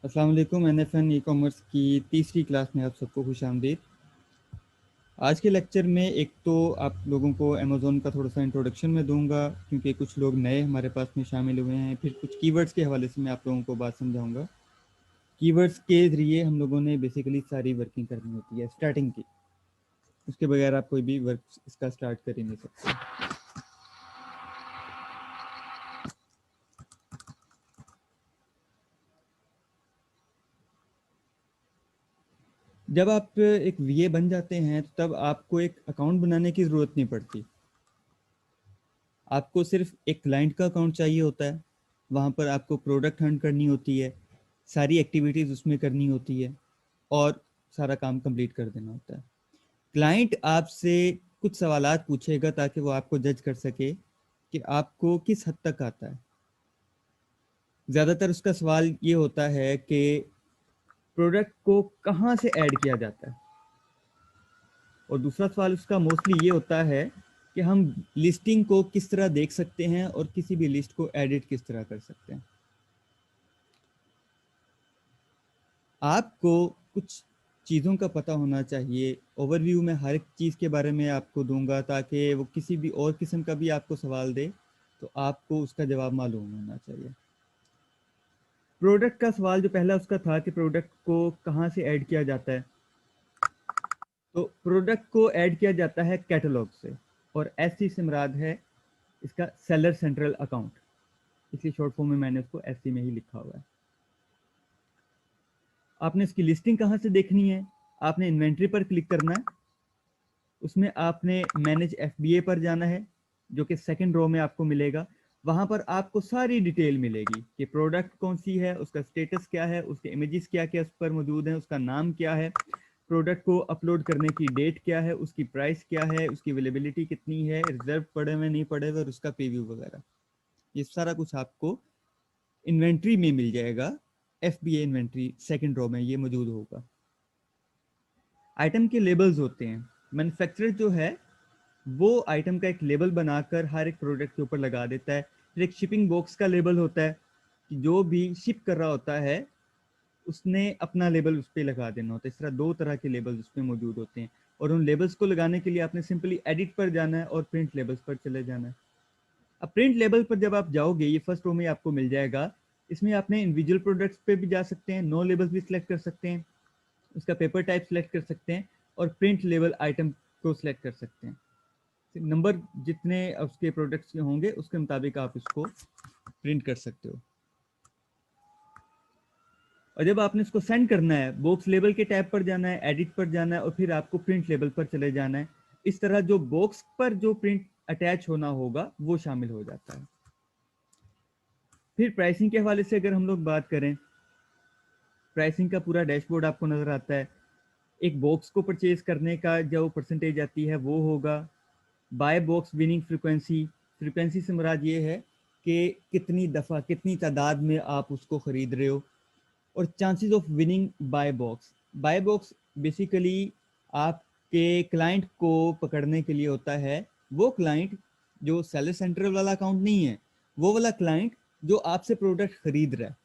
अस्सलाम वालेकुम। NFN e commerce की तीसरी क्लास में आप सबको खुश आमदीद। आज के लेक्चर में एक तो आप लोगों को अमेज़ोन का थोड़ा सा इंट्रोडक्शन मैं दूंगा, क्योंकि कुछ लोग नए हमारे पास में शामिल हुए हैं। फिर कुछ कीवर्ड्स के हवाले से मैं आप लोगों को बात समझाऊंगा। कीवर्ड्स के ज़रिए हम लोगों ने बेसिकली सारी वर्किंग करनी होती है स्टार्टिंग की, उसके बगैर आप कोई भी वर्क इसका स्टार्ट कर ही नहीं सकते। जब आप एक VA बन जाते हैं तो तब आपको एक अकाउंट बनाने की ज़रूरत नहीं पड़ती। आपको सिर्फ एक क्लाइंट का अकाउंट चाहिए होता है। वहाँ पर आपको प्रोडक्ट हंट करनी होती है, सारी एक्टिविटीज़ उसमें करनी होती है और सारा काम कंप्लीट कर देना होता है। क्लाइंट आपसे कुछ सवालात पूछेगा ताकि वो आपको जज कर सके कि आपको किस हद तक आता है। ज़्यादातर उसका सवाल ये होता है कि प्रोडक्ट को कहाँ से ऐड किया जाता है, और दूसरा सवाल उसका मोस्टली ये होता है कि हम लिस्टिंग को किस तरह देख सकते हैं और किसी भी लिस्ट को एडिट किस तरह कर सकते हैं। आपको कुछ चीज़ों का पता होना चाहिए। ओवरव्यू में हर एक चीज़ के बारे में आपको दूंगा ताकि वो किसी भी और किस्म का भी आपको सवाल दे तो आपको उसका जवाब मालूम होना चाहिए। प्रोडक्ट का सवाल जो पहला उसका था कि प्रोडक्ट को कहाँ से ऐड किया जाता है, तो प्रोडक्ट को ऐड किया जाता है कैटलॉग से, और SC से मुराद है इसका सेलर सेंट्रल अकाउंट, इसलिए शॉर्ट फॉर्म में मैंने उसको SC में ही लिखा हुआ है। आपने इसकी लिस्टिंग कहाँ से देखनी है? आपने इन्वेंट्री पर क्लिक करना है, उसमें आपने मैनेज FBA पर जाना है जो कि सेकंड रो में आपको मिलेगा। वहां पर आपको सारी डिटेल मिलेगी कि प्रोडक्ट कौन सी है, उसका स्टेटस क्या है, उसके इमेजेस क्या क्या उस पर मौजूद हैं, उसका नाम क्या है, प्रोडक्ट को अपलोड करने की डेट क्या है, उसकी प्राइस क्या है, उसकी अवेलेबिलिटी कितनी है, रिजर्व पड़े हुए नहीं पड़े हुए, और उसका प्रीव्यू वगैरह। ये सारा कुछ आपको इन्वेंट्री में मिल जाएगा। FBA इन्वेंट्री सेकंड रो में ये मौजूद होगा। आइटम के लेबल्स होते हैं। मैन्युफैक्चरर जो है वो आइटम का एक लेबल बनाकर हर एक प्रोडक्ट के ऊपर लगा देता है। फिर एक शिपिंग बॉक्स का लेबल होता है कि जो भी शिप कर रहा होता है उसने अपना लेबल उस पर लगा देना होता है। इस तरह दो तरह के लेबल्स उस पर मौजूद होते हैं, और उन लेबल्स को लगाने के लिए आपने सिंपली एडिट पर जाना है और प्रिंट लेबल्स पर चले जाना है। अब प्रिंट लेबल पर जब आप जाओगे, ये फर्स्ट रो में आपको मिल जाएगा। इसमें आपने इंडिविजुअल प्रोडक्ट्स पे भी जा सकते हैं, नो लेबल्स भी सिलेक्ट कर सकते हैं, उसका पेपर टाइप सेलेक्ट कर सकते हैं, और प्रिंट लेबल आइटम को सिलेक्ट कर सकते हैं। नंबर जितने उसके प्रोडक्ट्स के होंगे उसके मुताबिक आप इसको प्रिंट कर सकते हो। और जब आपने इसको सेंड करना है, बॉक्स लेबल के टैब पर जाना है, एडिट पर जाना है, और फिर आपको प्रिंट लेबल पर चले जाना है। इस तरह जो बॉक्स पर जो प्रिंट अटैच होना होगा वो शामिल हो जाता है। फिर प्राइसिंग के हवाले से अगर हम लोग बात करें, प्राइसिंग का पूरा डैशबोर्ड आपको नजर आता है। एक बॉक्स को परचेज करने का जो परसेंटेज आती है वो होगा। Buy box winning frequency, frequency से मुराद ये है कि कितनी दफ़ा कितनी तादाद में आप उसको ख़रीद रहे हो। और chances of winning buy box, buy box basically आपके क्लाइंट को पकड़ने के लिए होता है। वो क्लाइंट जो सेलर सेंट्रल वाला अकाउंट नहीं है, वो वाला क्लाइंट जो आपसे प्रोडक्ट खरीद रहा है।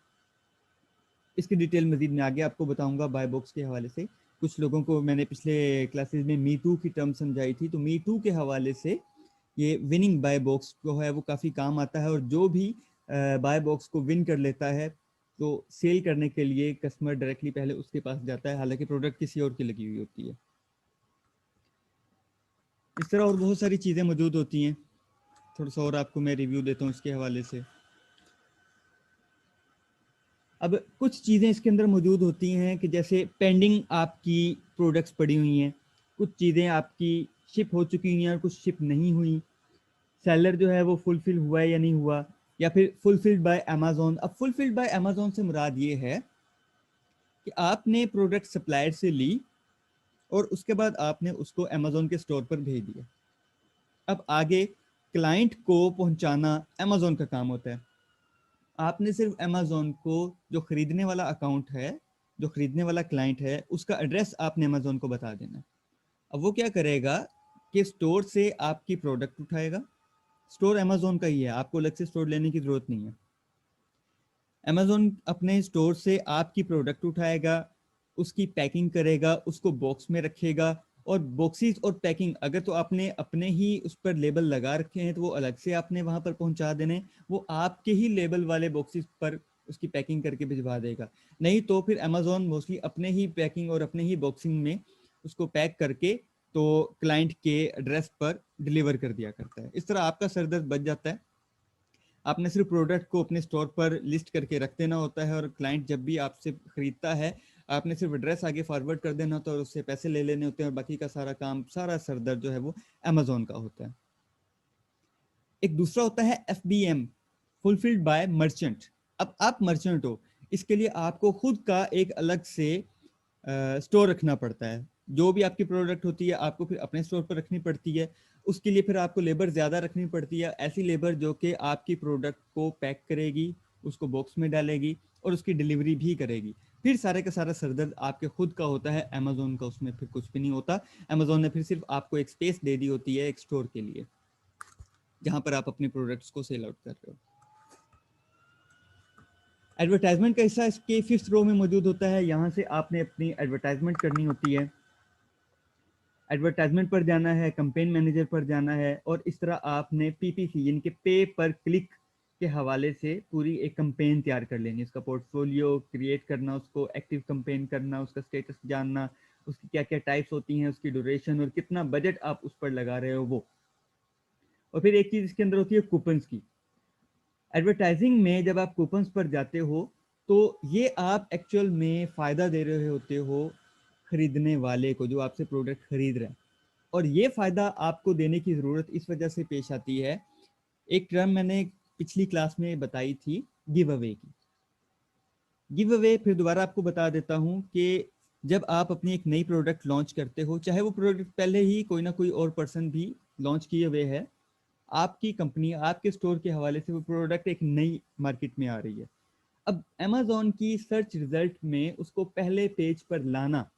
इसकी डिटेल मजीद मैं आगे आपको बताऊंगा बाय बॉक्स के हवाले से। कुछ लोगों को मैंने पिछले क्लासेस में मी टू की टर्म समझाई थी, तो मी टू के हवाले से ये विनिंग बाय बॉक्स जो है वो काफ़ी काम आता है। और जो भी बाय बॉक्स को विन कर लेता है तो सेल करने के लिए कस्टमर डायरेक्टली पहले उसके पास जाता है, हालांकि प्रोडक्ट किसी और की लगी हुई होती है। इस तरह और बहुत सारी चीज़ें मौजूद होती हैं। थोड़ा सा और आपको मैं रिव्यू देता हूँ इसके हवाले से। अब कुछ चीज़ें इसके अंदर मौजूद होती हैं कि जैसे पेंडिंग आपकी प्रोडक्ट्स पड़ी हुई हैं, कुछ चीज़ें आपकी शिप हो चुकी हुई हैं और कुछ शिप नहीं हुई। सेलर जो है वो फुलफिल हुआ है या नहीं हुआ, या फिर फुलफिल्ड बाय अमेजोन। अब फुलफिल्ड बाय अमेजोन से मुराद ये है कि आपने प्रोडक्ट सप्लायर से ली और उसके बाद आपने उसको अमेजोन के स्टोर पर भेज दिया। अब आगे क्लाइंट को पहुंचाना अमेजोन का काम होता है। आपने सिर्फ अमेजोन को, जो खरीदने वाला अकाउंट है, जो खरीदने वाला क्लाइंट है, उसका एड्रेस आपने अमेजोन को बता देना है। अब वो क्या करेगा कि स्टोर से आपकी प्रोडक्ट उठाएगा। स्टोर अमेजोन का ही है, आपको अलग से स्टोर लेने की जरूरत नहीं है। अमेजोन अपने स्टोर से आपकी प्रोडक्ट उठाएगा, उसकी पैकिंग करेगा, उसको बॉक्स में रखेगा, और बॉक्सेस और पैकिंग अगर तो आपने अपने ही उस पर लेबल लगा रखे हैं तो वो अलग से आपने वहां पर पहुंचा देने, वो आपके ही लेबल वाले बॉक्सेस पर उसकी पैकिंग करके भिजवा देगा। नहीं तो फिर अमेजोन मोस्टली अपने ही पैकिंग और अपने ही बॉक्सिंग में उसको पैक करके तो क्लाइंट के एड्रेस पर डिलीवर कर दिया करता है। इस तरह आपका सरदर्द बच जाता है। आपने सिर्फ प्रोडक्ट को अपने स्टोर पर लिस्ट करके रख देना होता है, और क्लाइंट जब भी आपसे खरीदता है आपने सिर्फ एड्रेस आगे फॉरवर्ड कर देना होता है और उससे पैसे ले लेने होते हैं, और बाकी का सारा काम, सारा सरदर्द जो है वो अमेजोन का होता है। एक दूसरा होता है FBM, फुलफिल्ड बाय मर्चेंट। अब आप मर्चेंट हो, इसके लिए आपको खुद का एक अलग से स्टोर रखना पड़ता है। जो भी आपकी प्रोडक्ट होती है आपको फिर अपने स्टोर पर रखनी पड़ती है। उसके लिए फिर आपको लेबर ज़्यादा रखनी पड़ती है, ऐसी लेबर जो कि आपकी प्रोडक्ट को पैक करेगी, उसको बॉक्स में डालेगी और उसकी डिलीवरी भी करेगी। फिर सारे का सारा सरदर्द आपके खुद का होता है, अमेजोन का उसमें फिर कुछ भी नहीं होता। अमेजोन ने फिर सिर्फ आपको एक स्पेस दे दी होती है एक स्टोर के लिए, जहां पर आप अपने प्रोडक्ट्स को सेल आउट कर रहे हो। एडवर्टाइजमेंट का हिस्सा इसके 5th रो में मौजूद होता है। यहाँ से आपने अपनी एडवर्टाइजमेंट करनी होती है। एडवर्टाइजमेंट पर जाना है, कंपेन मैनेजर पर जाना है, और इस तरह आपने PPC यानी कि पे पर क्लिक के हवाले से पूरी एक कंपेन तैयार कर लेनी, उसका पोर्टफोलियो क्रिएट करना, उसको एक्टिव कंपेन करना, उसका स्टेटस जानना, उसकी क्या क्या टाइप्स होती हैं, उसकी ड्यूरेशन और कितना बजट आप उस पर लगा रहे हो वो। और फिर एक चीज़ इसके अंदर होती है कूपन्स की। एडवर्टाइजिंग में जब आप कूपन्स पर जाते हो तो ये आप एक्चुअल में फ़ायदा दे रहे होते हो खरीदने वाले को, जो आपसे प्रोडक्ट खरीद रहे हैं। और ये फ़ायदा आपको देने की ज़रूरत इस वजह से पेश आती है, एक टर्म मैंने पिछली क्लास में बताई थी, गिव अवे की। गिव अवे फिर दोबारा आपको बता देता हूँ कि जब आप अपनी एक नई प्रोडक्ट लॉन्च करते हो, चाहे वो प्रोडक्ट पहले ही कोई ना कोई और पर्सन भी लॉन्च किए हुए है, आपकी कंपनी आपके स्टोर के हवाले से वो प्रोडक्ट एक नई मार्केट में आ रही है। अब अमेजोन की सर्च रिजल्ट में उसको पहले पेज पर लाना,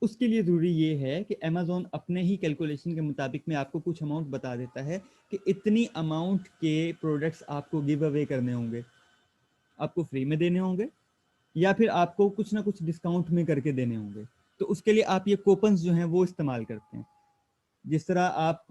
उसके लिए ज़रूरी ये है कि अमेजोन अपने ही कैलकुलेशन के मुताबिक में आपको कुछ अमाउंट बता देता है कि इतनी अमाउंट के प्रोडक्ट्स आपको गिव अवे करने होंगे, आपको फ्री में देने होंगे, या फिर आपको कुछ ना कुछ डिस्काउंट में करके देने होंगे। तो उसके लिए आप ये कूपन्स जो हैं वो इस्तेमाल करते हैं। जिस तरह आप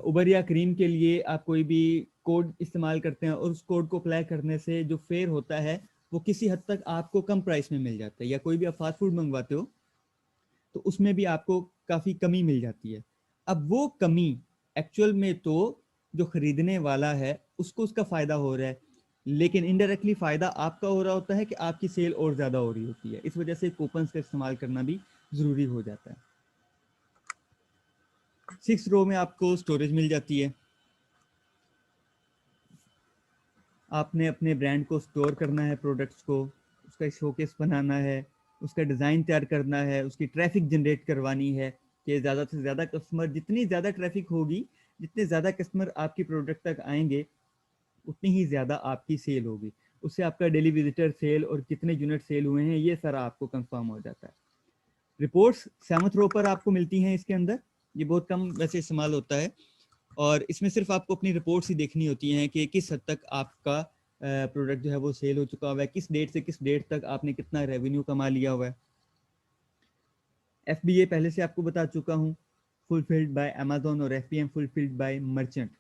उबर या क्रीम के लिए आप कोई भी कोड इस्तेमाल करते हैं और उस कोड को अप्लाई करने से जो फेयर होता है वो किसी हद तक आपको कम प्राइस में मिल जाता है। या कोई भी आप फास्ट फूड मंगवाते हो तो उसमें भी आपको काफ़ी कमी मिल जाती है। अब वो कमी एक्चुअल में तो जो खरीदने वाला है उसको उसका फ़ायदा हो रहा है, लेकिन इनडायरेक्टली फ़ायदा आपका हो रहा होता है कि आपकी सेल और ज़्यादा हो रही होती है। इस वजह से कूपन्स का इस्तेमाल करना भी ज़रूरी हो जाता है। 6 रो में आपको स्टोरेज मिल जाती है। आपने अपने ब्रांड को स्टोर करना है, प्रोडक्ट्स को, उसका शोकेस बनाना है, उसका डिज़ाइन तैयार करना है, उसकी ट्रैफिक जनरेट करवानी है कि ज़्यादा से ज़्यादा कस्टमर, जितनी ज़्यादा ट्रैफिक होगी, जितने ज़्यादा कस्टमर आपकी प्रोडक्ट तक आएंगे उतनी ही ज़्यादा आपकी सेल होगी। उससे आपका डेली विजिटर सेल और कितने यूनिट सेल हुए हैं ये सारा आपको कंफर्म हो जाता है। रिपोर्ट्स 7th रो पर आपको मिलती हैं इसके अंदर। ये बहुत कम वैसे इस्तेमाल होता है, और इसमें सिर्फ आपको अपनी रिपोर्ट्स ही देखनी होती हैं कि किस हद तक आपका प्रोडक्ट जो है वो सेल हो चुका हुआ है, किस डेट से किस डेट तक आपने कितना रेवेन्यू कमा लिया हुआ है। FBA पहले से आपको बता चुका हूँ, फुलफिल्ड बाय अमेजोन, और FBM फुलफिल्ड बाय मर्चेंट।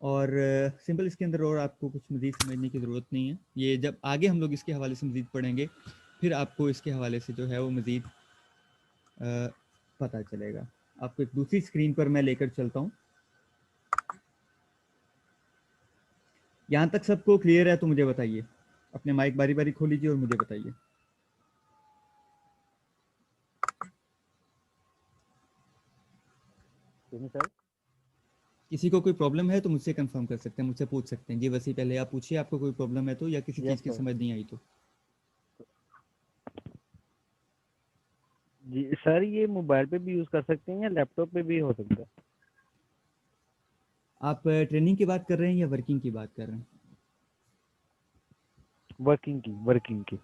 और सिंपल इसके अंदर और आपको कुछ मज़ीद समझने की ज़रूरत नहीं है। ये जब आगे हम लोग इसके हवाले से मज़ीद पढ़ेंगे फिर आपको इसके हवाले से जो है वो मज़ीद पता चलेगा। आपको एक दूसरी स्क्रीन पर मैं लेकर चलता हूँ। यहाँ तक सबको क्लियर है तो मुझे बताइए, अपने माइक बारी बारी खोल लीजिए और मुझे बताइए। सर किसी को कोई प्रॉब्लम है तो मुझसे कंफर्म कर सकते हैं, मुझसे पूछ सकते हैं। जी वैसे पहले आप पूछिए, आपको कोई प्रॉब्लम है तो, या किसी चीज़ यस की सर। समझ नहीं आई तो। जी सर, ये मोबाइल पे भी यूज़ कर सकते हैं या लैपटॉप पे भी हो सकता है? आप ट्रेनिंग की बात कर रहे हैं या वर्किंग की बात कर रहे हैं? वर्किंग की।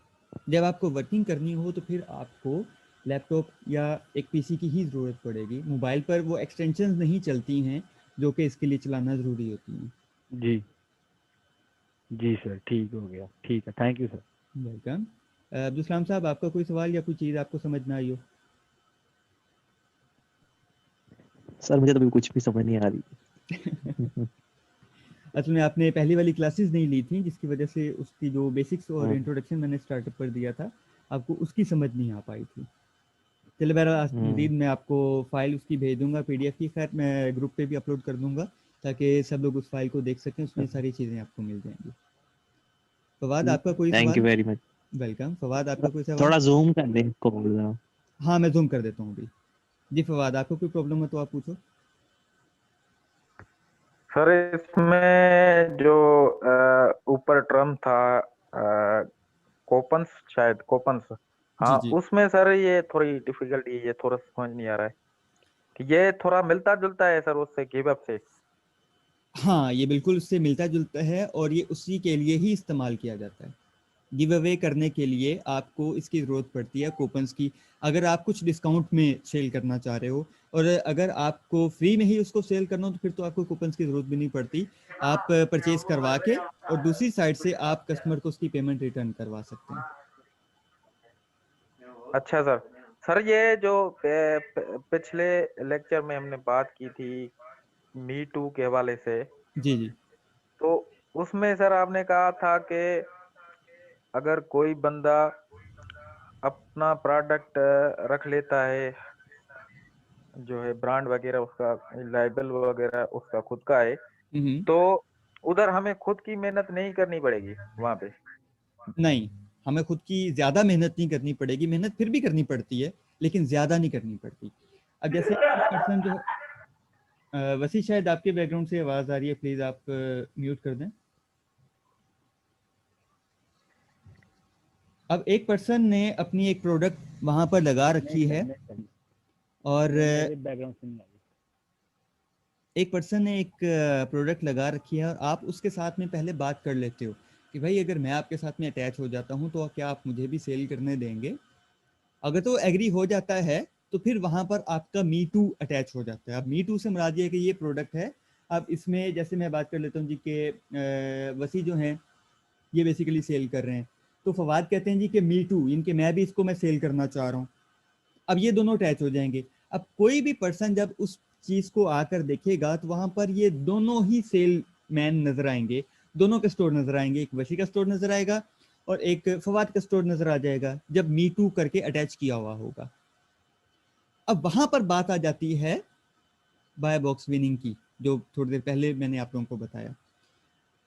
जब आपको वर्किंग करनी हो तो फिर आपको लैपटॉप या एक पीसी की ही ज़रूरत पड़ेगी। मोबाइल पर वो एक्सटेंशंस नहीं चलती हैं जो कि इसके लिए चलाना ज़रूरी होती हैं। जी जी सर, ठीक हो गया, ठीक है, thank you sir. Welcome. Abdul Salam साहब, आपका कोई सवाल या कोई चीज़ आपको समझ ना आई हो? सर मुझे तो अभी कुछ भी समझ नहीं आ रही। असल में आपने पहली वाली क्लासेस नहीं ली थी, जिसकी वजह से उसकी जो बेसिक्स और हम्म, इंट्रोडक्शन मैंने स्टार्टअप पर दिया था, आपको उसकी समझ नहीं आ पाई थी। चलिए बहरहाल, आज हम्म, मजीद मैं आपको फाइल उसकी भेज दूंगा पीडीएफ की। खैर, मैं ग्रुप पे भी अपलोड कर दूंगा ताकि सब लोग उस फाइल को देख सकें, उसमें सारी चीज़ें आपको मिल जाएंगी। फवाद, आपका कोई थैंक यू सवाल? Very much. वेलकम। फवाद, आपका कोई सवाल? थोड़ा जूम कर दें इसको बोल रहा हूँ। हाँ, मैं जूम कर देता हूँ अभी। जी फवाद, आपको कोई प्रॉब्लम है तो आप पूछो। सर इसमें जो ऊपर टर्म था कोपन्स, शायद कोपन्स, जी हाँ जी। उसमें सर ये थोड़ी डिफिकल्टी, ये थोड़ा समझ नहीं आ रहा है कि ये थोड़ा मिलता जुलता है सर उससे, गिव अप से। हाँ, ये बिल्कुल उससे मिलता जुलता है और ये उसी के लिए ही इस्तेमाल किया जाता है। गिव अवे करने के लिए आपको इसकी ज़रूरत पड़ती है कूपन्स की। अगर आप कुछ डिस्काउंट में सेल करना चाह रहे हो, और अगर आपको फ्री में ही उसको सेल करना हो, तो फिर तो आपको कूपन्स की ज़रूरत भी नहीं पड़ती। आप परचेज करवा के और दूसरी साइड से आप कस्टमर को उसकी पेमेंट रिटर्न करवा सकते हैं। अच्छा सर, सर ये जो पिछले लेक्चर में हमने बात की थी मी टू के हवाले से, जी जी। तो उसमें सर आपने कहा था कि अगर कोई बंदा अपना प्रोडक्ट रख लेता है, जो है ब्रांड वगैरह उसका, लाइबल वगैरह उसका खुद का है, हम्म। तो उधर हमें खुद की मेहनत नहीं करनी पड़ेगी वहां पे। नहीं, हमें खुद की ज़्यादा मेहनत नहीं करनी पड़ेगी। मेहनत फिर भी करनी पड़ती है, लेकिन ज़्यादा नहीं करनी पड़ती। अब जैसे एक पर्सन जो वसी, शायद आपके बैकग्राउंड से आवाज़ आ रही है, प्लीज़ आप म्यूट कर दें। अब एक पर्सन ने अपनी एक प्रोडक्ट वहाँ पर लगा नहीं रखी सर, है, नहीं सर, और मेरे बैकग्राउंड से नहीं आ रही। एक पर्सन ने एक प्रोडक्ट लगा रखी है, और आप उसके साथ में पहले बात कर लेते हो कि भाई अगर मैं आपके साथ में अटैच हो जाता हूँ तो क्या आप मुझे भी सेल करने देंगे? अगर तो एग्री हो जाता है, तो फिर वहाँ पर आपका मी टू अटैच हो जाता है। अब मी टू से मुराद ये है कि ये प्रोडक्ट है। अब इसमें जैसे मैं बात कर लेता हूँ जी के वसी जो हैं, ये बेसिकली सेल कर रहे हैं, तो फवाद कहते हैं जी कि मी टू, इनके मैं भी इसको मैं सेल करना चाह रहा हूँ। अब ये दोनों अटैच हो जाएंगे। अब कोई भी पर्सन जब उस चीज को आकर देखेगा, तो वहां पर ये दोनों ही सेल मैन नजर आएंगे, दोनों के स्टोर नजर आएंगे। एक वशी का स्टोर नजर आएगा और एक फवाद का स्टोर नजर आ जाएगा, जब मी टू करके अटैच किया हुआ होगा। अब वहां पर बात आ जाती है बाय बॉक्स विनिंग की, जो थोड़ी देर पहले मैंने आप लोगों को बताया।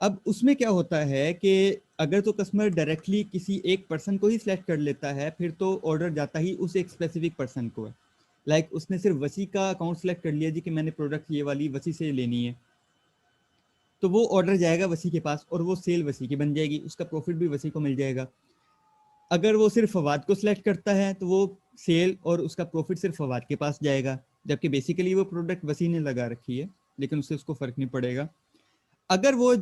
अब उसमें क्या होता है कि अगर तो कस्टमर डायरेक्टली किसी एक पर्सन को ही सिलेक्ट कर लेता है, फिर तो ऑर्डर जाता ही उस एक स्पेसिफिक पर्सन को है। लाइक उसने सिर्फ वसी का अकाउंट सेलेक्ट कर लिया जी कि मैंने प्रोडक्ट ये वाली वसी से लेनी है, तो वो ऑर्डर जाएगा वसी के पास और वो सेल वसी की बन जाएगी, उसका प्रॉफिट भी वसी को मिल जाएगा। अगर वो सिर्फ फवाद को सिलेक्ट करता है, तो वो सेल और उसका प्रॉफिट सिर्फ फवाद के पास जाएगा, जबकि बेसिकली वो प्रोडक्ट वसी ने लगा रखी है, लेकिन उससे उसको फर्क नहीं पड़ेगा। अगर वो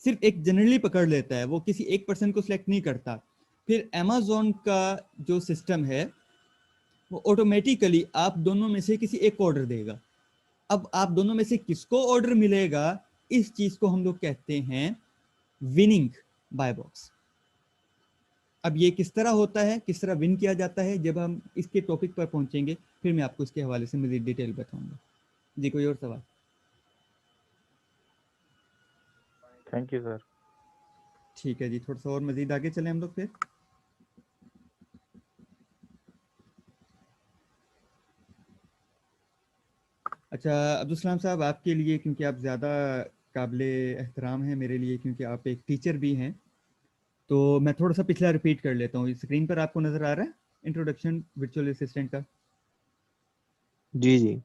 सिर्फ एक जनरली पकड़ लेता है, वो किसी एक पर्सन को सिलेक्ट नहीं करता, फिर अमेजोन का जो सिस्टम है वो ऑटोमेटिकली आप दोनों में से किसी एक को ऑर्डर देगा। अब आप दोनों में से किसको ऑर्डर मिलेगा, इस चीज को हम लोग कहते हैं विनिंग बाय बॉक्स। अब ये किस तरह होता है, किस तरह विन किया जाता है, जब हम इसके टॉपिक पर पहुंचेंगे फिर मैं आपको इसके हवाले से मजीद डिटेल बताऊंगा। जी, कोई और सवाल? Thank you sir. ठीक है जी, थोड़ा सा और मजीद आगे चलें हम लोग फिर। अच्छा अब्दुल सलाम साहब, आपके लिए, क्योंकि आप ज़्यादा काबिले एहतराम हैं मेरे लिए, क्योंकि आप एक टीचर भी हैं, तो मैं थोड़ा सा पिछला रिपीट कर लेता हूँ। स्क्रीन पर आपको नज़र आ रहा है इंट्रोडक्शन वर्चुअल असिस्टेंट का? जी जी।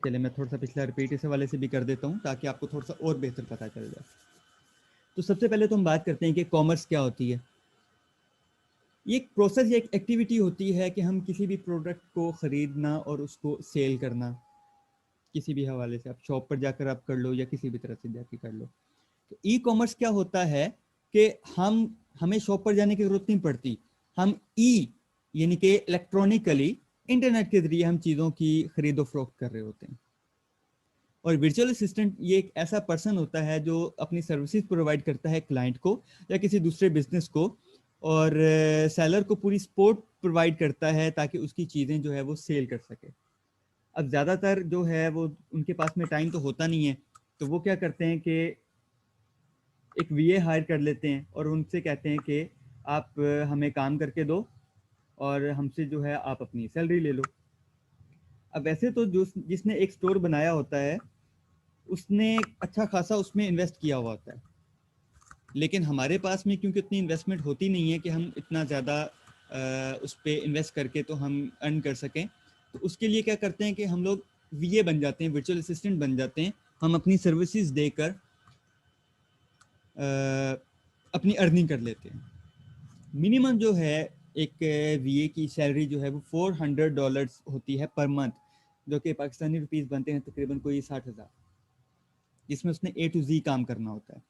चलिए मैं थोड़ा सा पिछला रिपीट इस हवाले से भी कर देता हूँ, ताकि आपको थोड़ा सा और बेहतर पता चल जाए। तो सबसे पहले तो हम बात करते हैं कि कॉमर्स क्या होती है। ये एक प्रोसेस या एक एक्टिविटी होती है कि हम किसी भी प्रोडक्ट को ख़रीदना और उसको सेल करना, किसी भी हवाले से। आप शॉप पर जाकर आप कर लो या किसी भी तरह से जाकर कर लो। तो ई कॉमर्स क्या होता है कि हमें शॉप पर जाने की जरूरत नहीं पड़ती। हम यानी कि इलेक्ट्रॉनिकली इंटरनेट के जरिए हम चीज़ों की खरीदो फरोख्त कर रहे होते हैं। और वर्चुअल असिस्टेंट ये एक ऐसा पर्सन होता है जो अपनी सर्विसेज प्रोवाइड करता है क्लाइंट को या किसी दूसरे बिजनेस को, और सेलर को पूरी सपोर्ट प्रोवाइड करता है ताकि उसकी चीज़ें जो है वो सेल कर सके। अब ज़्यादातर जो है वो उनके पास में टाइम तो होता नहीं है, तो वो क्या करते हैं कि एक वीए हायर कर लेते हैं और उनसे कहते हैं कि आप हमें काम करके दो और हमसे जो है आप अपनी सैलरी ले लो। अब वैसे तो जो जिसने एक स्टोर बनाया होता है उसने अच्छा खासा उसमें इन्वेस्ट किया हुआ होता है, लेकिन हमारे पास में क्योंकि उतनी इन्वेस्टमेंट होती नहीं है कि हम इतना ज़्यादा उस पर इन्वेस्ट करके तो हम अर्न कर सकें, तो उसके लिए क्या करते हैं कि हम लोग वीए बन जाते हैं, वर्चुअल असिस्टेंट बन जाते हैं। हम अपनी सर्विसेज देकर अपनी अर्निंग कर लेते हैं। मिनिमम जो है एक वीए की सैलरी जो है वो $400 होती है पर मंथ, जो कि पाकिस्तानी रुपीस बनते हैं तकरीबन कोई 60,000, जिसमें उसने A to Z काम करना होता है।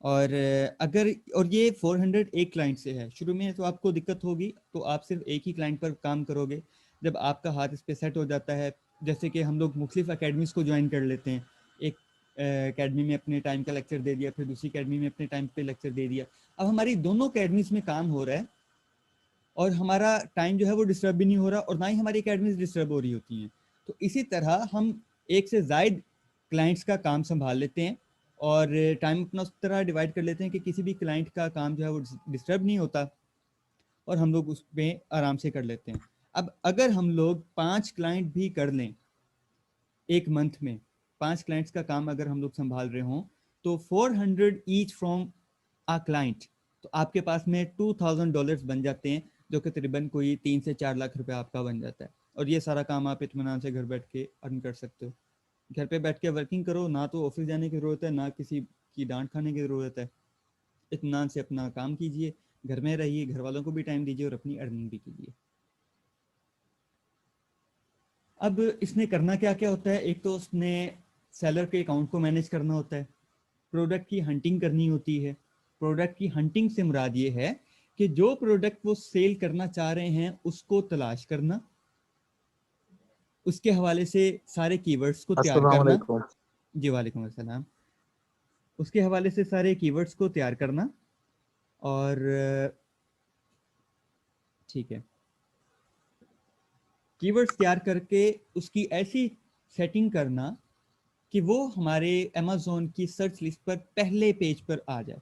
और ये 400 एक क्लाइंट से है। शुरू में तो आपको दिक्कत होगी, तो आप सिर्फ एक ही क्लाइंट पर काम करोगे। जब आपका हाथ इस पर सेट हो जाता है, जैसे कि हम लोग मुख्तलिफ अकेडमीज़ को ज्वाइन कर लेते हैं, एक अकेडमी में अपने टाइम का लेक्चर दे दिया, फिर दूसरी अकेडमी में अपने टाइम पे लेक्चर दे दिया। अब हमारी दोनों अकेडमीज़ में काम हो रहा है और हमारा टाइम जो है वो डिस्टर्ब भी नहीं हो रहा और ना ही हमारी अकेडमीज डिस्टर्ब हो रही होती हैं। तो इसी तरह हम एक से ज़ायद क्लाइंट्स का काम संभाल लेते हैं और टाइम अपना उस तरह डिवाइड कर लेते हैं कि किसी भी क्लाइंट का काम जो है वो डिस्टर्ब नहीं होता और हम लोग उस पर आराम से कर लेते हैं। अब अगर हम लोग 5 क्लाइंट भी कर लें एक मंथ में, 5 क्लाइंट्स का काम अगर हम लोग संभाल रहे हों, तो 400 ईच फ्रॉम आ क्लाइंट, तो आपके पास में $2,000 बन जाते हैं, जो कि तकरीबन कोई 3 से 4 लाख रुपए आपका बन जाता है। और ये सारा काम आप इत्मीनान से घर बैठ के अर्न कर सकते हो। घर पे बैठ के वर्किंग करो, ना तो ऑफिस जाने की ज़रूरत है, ना किसी की डांट खाने की ज़रूरत है। इत्मीनान से अपना काम कीजिए, घर में रहिए, घर वालों को भी टाइम दीजिए और अपनी अर्निंग भी कीजिए। अब इसने करना क्या क्या होता है, एक तो उसने सेलर के अकाउंट को मैनेज करना होता है, प्रोडक्ट की हंटिंग करनी होती है। प्रोडक्ट की हंटिंग से मुराद ये है कि जो प्रोडक्ट वो सेल करना चाह रहे हैं उसको तलाश करना, उसके हवाले से सारे कीवर्ड्स को तैयार अस्सलाम करना। वालेकुम। जी वालेकुम अस्सलाम। उसके हवाले से सारे कीवर्ड्स को तैयार करना और ठीक है, कीवर्ड्स तैयार करके उसकी ऐसी सेटिंग करना कि वो हमारे अमेज़ॉन की सर्च लिस्ट पर पहले पेज पर आ जाए।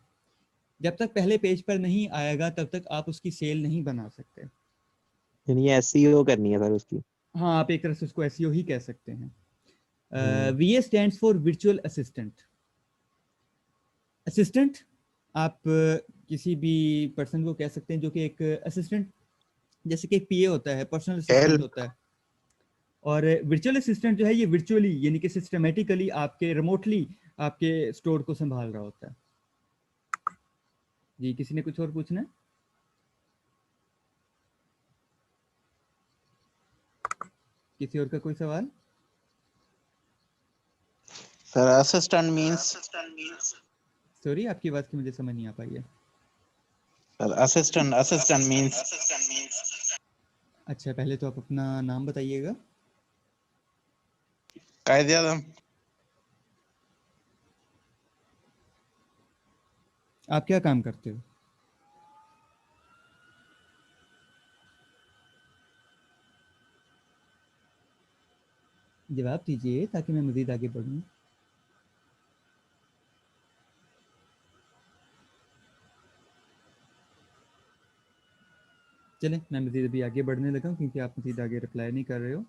जब तक पहले पेज पर नहीं आएगा तब तक आप उसकी सेल नहीं बना सकते। यानी एसईओ करनी है सर उसकी। हाँ, आप एक तरह से उसको एसईओ ही कह सकते हैं। वीए stands for virtual assistant. Assistant आप किसी भी पर्सन को कह सकते हैं जो कि एक असिस्टेंट, जैसे कि एक पीए होता है, पर्सनल असिस्टेंट होता है। और वर्चुअल असिस्टेंट जो है ये वर्चुअली यानी कि सिस्टमेटिकली आपके रिमोटली आपके स्टोर को संभाल रहा होता है। जी, किसी ने कुछ और पूछना है? किसी और का कोई सवाल? सर असिस्टेंट मींस सॉरी, आपकी बात की मुझे समझ नहीं आ पाई है। सर असिस्टेंट मींस अच्छा, पहले तो आप अपना नाम बताइएगा। कायदे आज़म। आप क्या काम करते हो? जवाब दीजिए ताकि मैं मज़ीद आगे बढ़ूँ। चलें, मैं मज़ीद अभी आगे बढ़ने लगा क्योंकि आप मज़ीद आगे रिप्लाई नहीं कर रहे हो।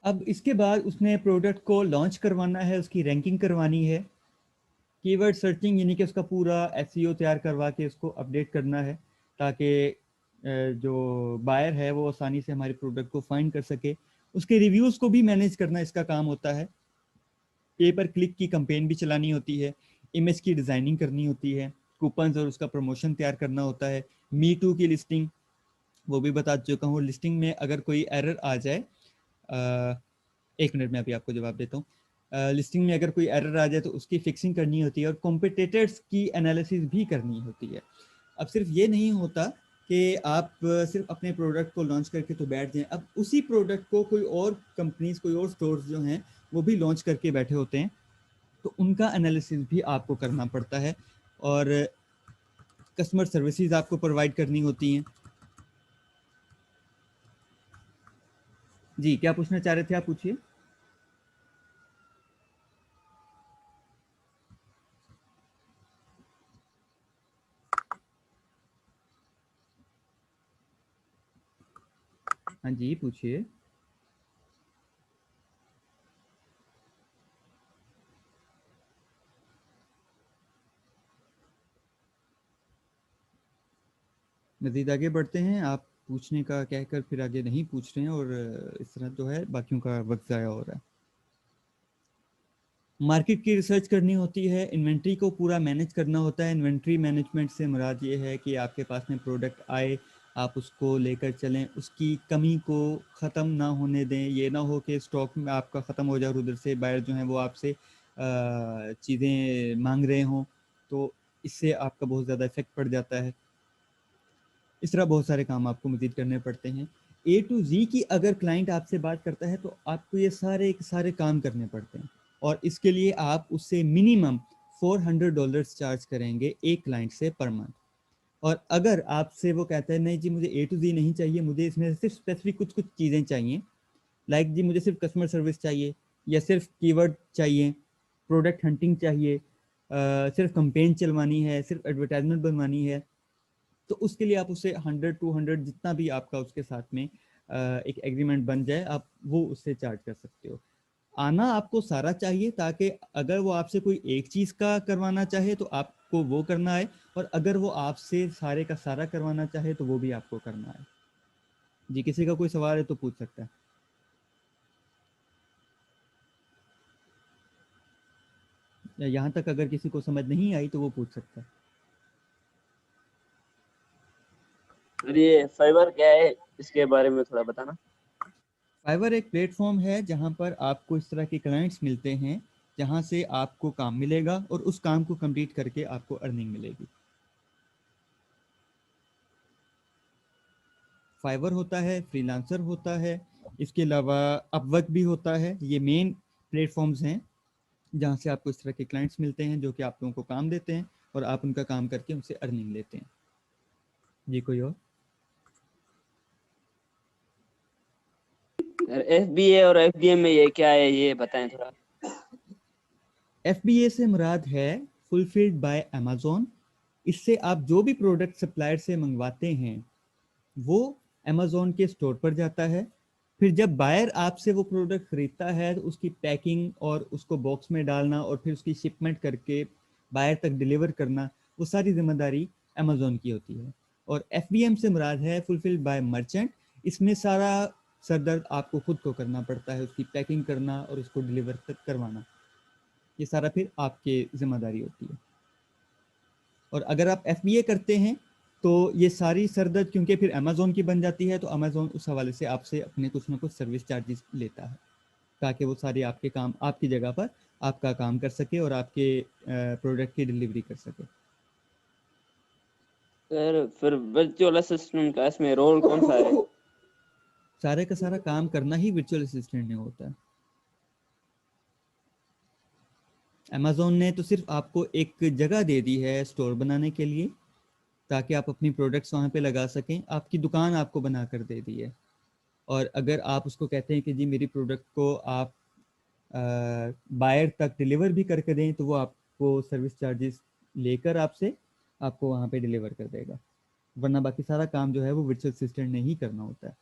अब इसके बाद उसने प्रोडक्ट को लॉन्च करवाना है, उसकी रैंकिंग करवानी है, कीवर्ड सर्चिंग यानी कि उसका पूरा एसईओ तैयार करवा के उसको अपडेट करना है ताकि जो बायर है वो आसानी से हमारे प्रोडक्ट को फाइंड कर सके। उसके रिव्यूज़ को भी मैनेज करना इसका काम होता है। पे पर क्लिक की कैंपेन भी चलानी होती है, इमेज की डिज़ाइनिंग करनी होती है, कूपन्स और उसका प्रमोशन तैयार करना होता है। मी टू की लिस्टिंग वो भी बता चुका हूँ। लिस्टिंग में अगर कोई एरर आ जाए, एक मिनट में अभी आपको जवाब देता हूँ। लिस्टिंग में अगर कोई एरर आ जाए तो उसकी फिक्सिंग करनी होती है और कॉम्पिटिटर्स की एनालिसिस भी करनी होती है। अब सिर्फ ये नहीं होता कि आप सिर्फ अपने प्रोडक्ट को लॉन्च करके तो बैठ जाएं। अब उसी प्रोडक्ट को कोई और कंपनीज, कोई और स्टोर्स जो हैं वो भी लॉन्च करके बैठे होते हैं, तो उनका एनालिसिस भी आपको करना पड़ता है और कस्टमर सर्विसेज आपको प्रोवाइड करनी होती हैं। जी, क्या पूछना चाह रहे थे आप, पूछिए। हाँ जी, पूछिए। मज़ीद आगे बढ़ते हैं, आप पूछने का कहकर फिर आगे नहीं पूछ रहे हैं और इस तरह जो है बाकियों का वक्त ज़ाया हो रहा है। मार्केट की रिसर्च करनी होती है, इन्वेंट्री को पूरा मैनेज करना होता है। इन्वेंट्री मैनेजमेंट से मुराद ये है कि आपके पास में प्रोडक्ट आए, आप उसको लेकर चलें, उसकी कमी को ख़त्म ना होने दें। ये ना हो कि स्टॉक में आपका ख़त्म हो जाए और उधर से बायर जो हैं वो आपसे चीज़ें मांग रहे हों, तो इससे आपका बहुत ज़्यादा इफेक्ट पड़ जाता है। इस तरह बहुत सारे काम आपको मज़ीद करने पड़ते हैं। A to Z की अगर क्लाइंट आपसे बात करता है तो आपको ये सारे के सारे काम करने पड़ते हैं और इसके लिए आप उससे मिनिमम $400 चार्ज करेंगे एक क्लाइंट से पर मंथ। और अगर आपसे वो कहता है नहीं जी मुझे A to Z नहीं चाहिए, मुझे इसमें सिर्फ स्पेसिफिक कुछ कुछ चीज़ें चाहिए, लाइक जी मुझे सिर्फ कस्टमर सर्विस चाहिए, या सिर्फ कीवर्ड चाहिए, प्रोडक्ट हंटिंग चाहिए, सिर्फ कंपेन चलवानी है, सिर्फ एडवर्टाइजमेंट बनवानी है, तो उसके लिए आप उससे 100-200 जितना भी आपका उसके साथ में एक एग्रीमेंट बन जाए, आप वो उससे चार्ज कर सकते हो। आना आपको सारा चाहिए ताकि अगर वो आपसे कोई एक चीज़ का करवाना चाहे तो आपको वो करना है, और अगर वो आपसे सारे का सारा करवाना चाहे तो वो भी आपको करना है। जी, किसी का कोई सवाल है तो पूछ सकता है। या यहाँ तक अगर किसी को समझ नहीं आई तो वो पूछ सकता है। और ये फाइवर क्या है, इसके बारे में थोड़ा बताना। फाइवर एक प्लेटफॉर्म है जहाँ पर आपको इस तरह के क्लाइंट्स मिलते हैं जहाँ से आपको काम मिलेगा और उस काम को कंप्लीट करके आपको अर्निंग मिलेगी। फाइवर होता है, फ्रीलांसर होता है, इसके अलावा अपवर्क भी होता है। ये मेन प्लेटफॉर्म्स हैं जहाँ से आपको इस तरह के क्लाइंट्स मिलते हैं जो कि आप लोगों को काम देते हैं और आप उनका काम करके उनसे अर्निंग लेते हैं। जी, कोई और? FBA और FBM में ये क्या है, ये बताएं थोड़ा। FBA से मुराद है फुलफिल्ड बाय अमेज़ॉन। इससे आप जो भी प्रोडक्ट सप्लायर से मंगवाते हैं वो अमेज़ॉन के स्टोर पर जाता है। फिर जब बायर आपसे वो प्रोडक्ट ख़रीदता है तो उसकी पैकिंग और उसको बॉक्स में डालना और फिर उसकी शिपमेंट करके बायर तक डिलीवर करना, वो सारी जिम्मेदारी अमेज़ॉन की होती है। और FBM से मुराद है फुलफिल्ड बाय मर्चेंट। इसमें सारा सरदर्द आपको खुद को करना पड़ता है, उसकी पैकिंग करना और उसको डिलीवर तक करवाना, ये सारा फिर आपके जिम्मेदारी होती है। और अगर आप FBA करते हैं तो ये सारी सरदर्द क्योंकि फिर अमेज़ॉन की बन जाती है, तो अमेज़ॉन उस हवाले से आपसे अपने कुछ ना कुछ सर्विस चार्जेस लेता है ताकि वो सारे आपके काम आपकी जगह पर आपका काम कर सके और आपके प्रोडक्ट की डिलीवरी कर सके। फिर वर्चुअल असिस्टेंट का इसमें रोल कौन सा है? सारे का सारा काम करना ही वर्चुअल असिस्टेंट ने होता है। अमेज़ॉन ने तो सिर्फ आपको एक जगह दे दी है स्टोर बनाने के लिए ताकि आप अपनी प्रोडक्ट्स वहाँ पे लगा सकें, आपकी दुकान आपको बना कर दे दी है। और अगर आप उसको कहते हैं कि जी मेरी प्रोडक्ट को आप बायर तक डिलीवर भी करके दें तो वो आपको सर्विस चार्जेस लेकर आपको वहाँ पे डिलीवर कर देगा, वरना बाकी सारा काम जो है वो वर्चुअल असिस्टेंट ने ही करना होता है।